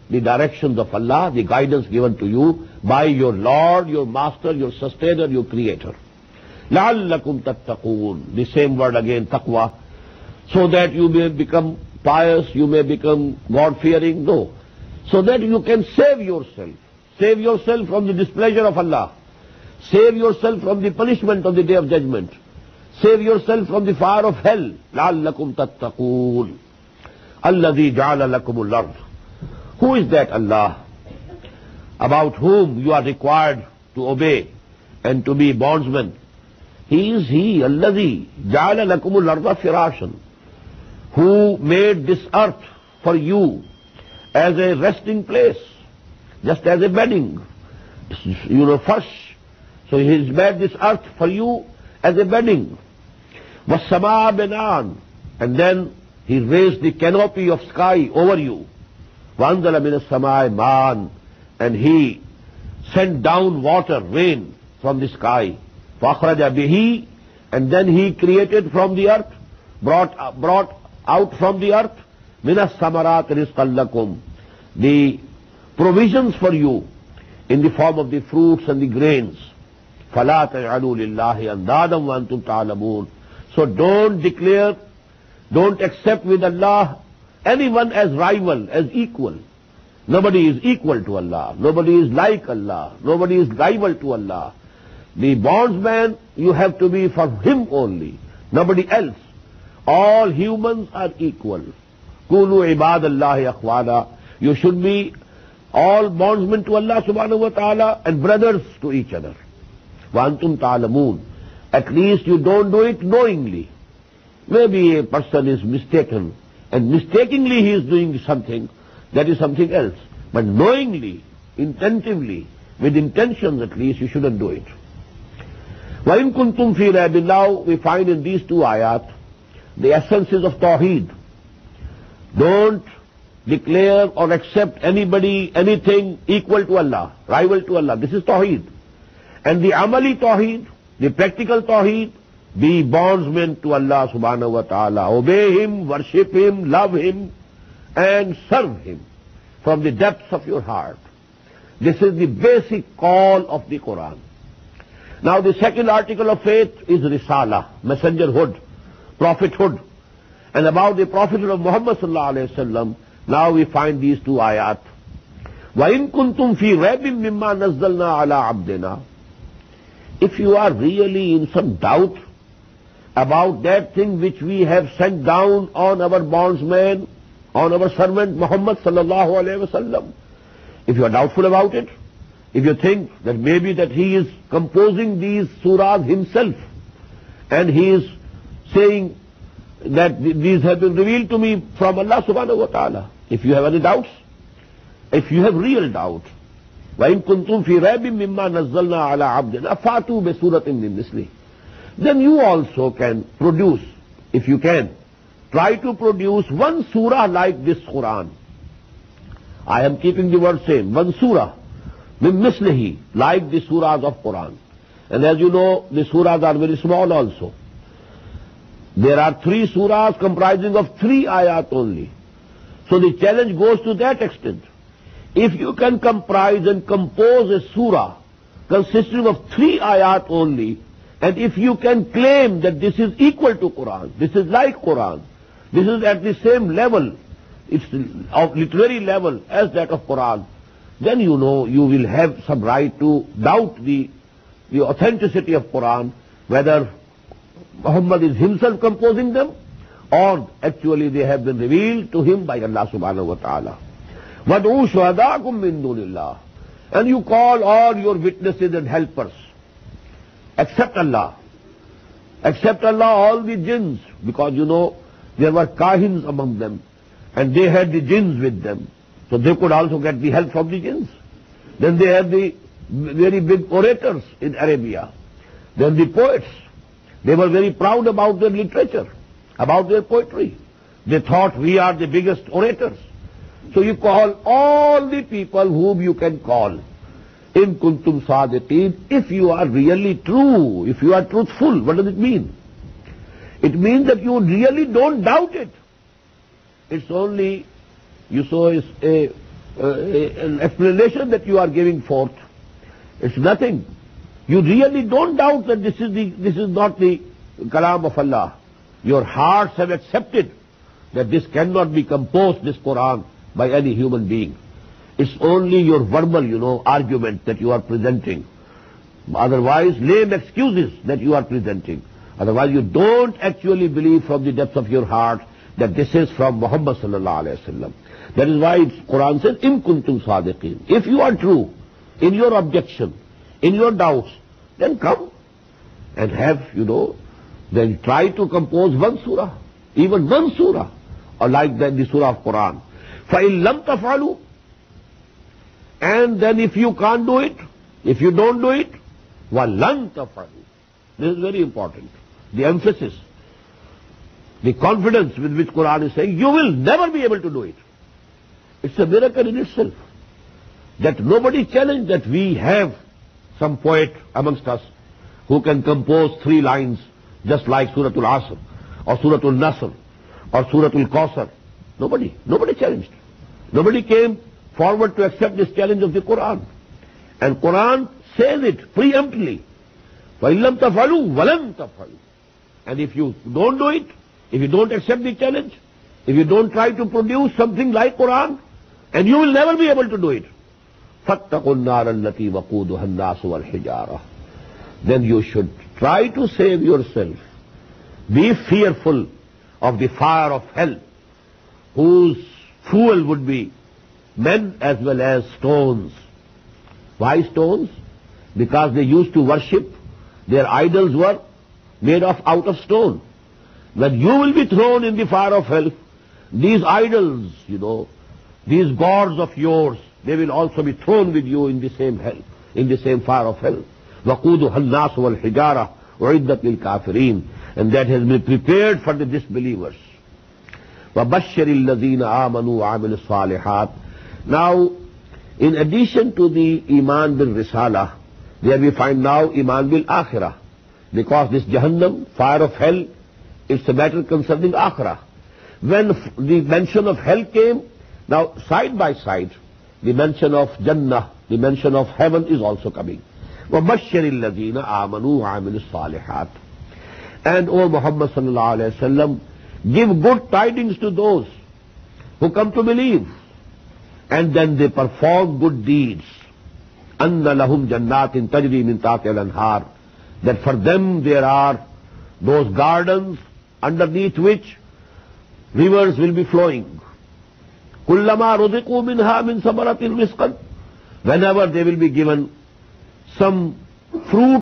the directions of Allah, the guidance given to you by your Lord, your Master, your Sustainer, your Creator. لَعَلَّكُمْ تَتَّقُونَ. The same word again, taqwa. So that you may become pious, you may become God-fearing. No. So that you can save yourself. Save yourself from the displeasure of Allah. Save yourself from the punishment of the Day of Judgment. Save yourself from the fire of hell. لَعَلَّكُمْ تَتَّقُونَ. الَّذِي جَعَلَ لَكُمُ الْأَرْضَ. Who is that Allah about whom you are required to obey and to be bondsmen? He is He, الَّذِي جَعَلَ لَكُمُ الْأَرْضَ فِرَاشًا, who made this earth for you as a resting place, just as a bedding. First. So He's made this earth for you as a bedding. وَالسَّمَاءَ بِنَاءً, and then He raised the canopy of sky over you. وَأَنزَلَ مِنَ السَّمَاءِ مَاءً, and He sent down water, rain from the sky. فَأَخْرَجَ بِهِ, and then He created from the earth, brought out from the earth, مِنَ السَّمَرَاتِ رِزْقًا لَكُمْ, the provisions for you in the form of the fruits and the grains. فَلَا تَجْعَلُوا لِلَّهِ أَنْدَادًا وَأَنْتُمْ تَعْلَمُونَ. So don't declare, don't accept with Allah anyone as rival, as equal. Nobody is equal to Allah. Nobody is like Allah. Nobody is rival to Allah. The bondsman, you have to be for Him only, nobody else. All humans are equal. كُونُوا عِبَادَ اللَّهِ أَخْوَانًا. You should be all bondsmen to Allah subhanahu wa ta'ala and brothers to each other. وَأَنْتُمْ تَعْلَمُونَ. At least you don't do it knowingly. Maybe a person is mistaken, and mistakenly he is doing something, that is something else. But knowingly, intentively, with intentions at least, you shouldn't do it. وَإِن كُنْتُمْ فِي رَيْبٍ. Now we find in these two ayat the essences of Tawheed. Don't declare or accept anybody, anything equal to Allah, rival to Allah. This is Tawheed. And the Amali Tawheed, the practical Tawheed, be bondsmen to Allah subhanahu wa ta'ala. Obey Him, worship Him, love Him, and serve Him from the depths of your heart. This is the basic call of the Quran. Now the second article of faith is Risala, messengerhood, prophethood. And about the prophethood of Muhammad sallallahu alayhi wa sallam, now we find these two ayat. وَإِن كُنْتُمْ فِي رَيْبٍ مِّمَّا نَزَّلْنَا عَلَىٰ عَبْدِنَا. If you are really in some doubt about that thing which we have sent down on our bondsman, on our servant Muhammad sallallahu alayhi wa sallam, if you are doubtful about it, if you think that maybe that he is composing these surahs himself, and he is saying that these have been revealed to me from Allah subhanahu wa ta'ala, if you have any doubts, if you have real doubt, وَإِن كُنْتُمْ فِي رَيْبٍ مِّمَّا نَزَّلْنَا عَلَىٰ عَبْدِنَا فَأْتُوا بِسُورَةٍ مِّن مِّثْلِهِ. Then you also can produce, if you can, try to produce one surah like this Quran. I am keeping the word same, one surah, مِن مِّثْلِهِ, like the surahs of Quran. And as you know, the surahs are very small also. There are 3 surahs comprising of 3 ayat only. So the challenge goes to that extent. If you can comprise and compose a surah consisting of 3 ayat only, and if you can claim that this is equal to Quran, this is like Quran, this is at the same level, it's of literary level as that of Quran, then you know you will have some right to doubt the authenticity of Quran, whether Muhammad is himself composing them, or actually they have been revealed to him by Allah subhanahu wa ta'ala. وَادْعُوا شُهَدَاءَكُم مِّن دُونِ اللَّهِ. And you call all your witnesses and helpers, except Allah. Except Allah, all the jinns, because you know there were kahins among them, and they had the jinns with them, so they could also get the help from the jinns. Then they had the very big orators in Arabia. Then the poets, they were very proud about their literature, about their poetry. They thought we are the biggest orators. So you call all the people whom you can call. In kuntum sadiqeen, if you are really true, if you are truthful. What does it mean? It means that you really don't doubt it. It's only, you saw a an explanation that you are giving forth. It's nothing. You really don't doubt that this is not the kalam of Allah. Your hearts have accepted that this cannot be composed, this Quran, by any human being. It's only your verbal, argument that you are presenting. Otherwise, lame excuses that you are presenting. Otherwise, you don't actually believe from the depths of your heart that this is from Muhammad sallallahu alaihi wasallam. That is why Quran says, "In kuntum sadiqin." If you are true in your objection, in your doubts, then come and have, then try to compose one surah, even one surah, or like that the surah of Quran. فَإِن لَمْ تَفْعَلُوا. And then if you can't do it, if you don't do it, وَلَنْ تَفْعَلُوا. This is very important. The emphasis, the confidence with which Quran is saying, you will never be able to do it. It's a miracle in itself that nobody challenged that we have some poet amongst us who can compose 3 lines just like Suratul Asr or Suratul Nasr or Suratul Kawthar. Nobody challenged. Nobody came forward to accept this challenge of the Quran. And Quran says it preemptively. وَإِن لَمْ تَفْعَلُوا وَلَنْ تَفْعَلُوا. And if you don't do it, if you don't accept the challenge, if you don't try to produce something like Quran, and you will never be able to do it, فَاتَّقُوا النَّارَ الَّتِي وَقُودُهَا النَّاسُ وَالْحِجَارَةُ. Then you should try to save yourself. Be fearful of the fire of hell, whose fuel would be men as well as stones. Why stones? Because they used to worship, their idols were made out of stone. When you will be thrown in the fire of hell, these idols, these gods of yours, they will also be thrown with you in the same hell, in the same fire of hell. وَقُودُهَا النَّاسُ وَالْحِجَارَةُ أُعِدَّتْ لِلْكَافِرِينَ. And that has been prepared for the disbelievers. وَبَشِّرِ الَّذِينَ آمَنُوا وَعَمِلُوا الصَّالِحَاتِ. Now, in addition to the Iman bil Risala, there we find now Iman bil Akhirah. Because this Jahannam, fire of hell, it's a matter concerning Akhirah. When the mention of hell came, now side by side, the mention of Jannah, the mention of heaven is also coming. وَبَشِّرِ الَّذِينَ آمَنُوا وَعَمِلُوا الصَّالِحَاتِ. And O Muhammad sallallahu alayhi wa sallam, give good tidings to those who come to believe, and then they perform good deeds. أَنَّ لَهُمْ جَنَّاتٍ تَجْرِي مِنْ تَحْتِهَا الْأَنْهَارُ. That for them there are those gardens underneath which rivers will be flowing. كُلَّمَا رُزِقُوا مِنْهَا مِنْ ثَمَرَةٍ رِزْقًا. Whenever they will be given some fruit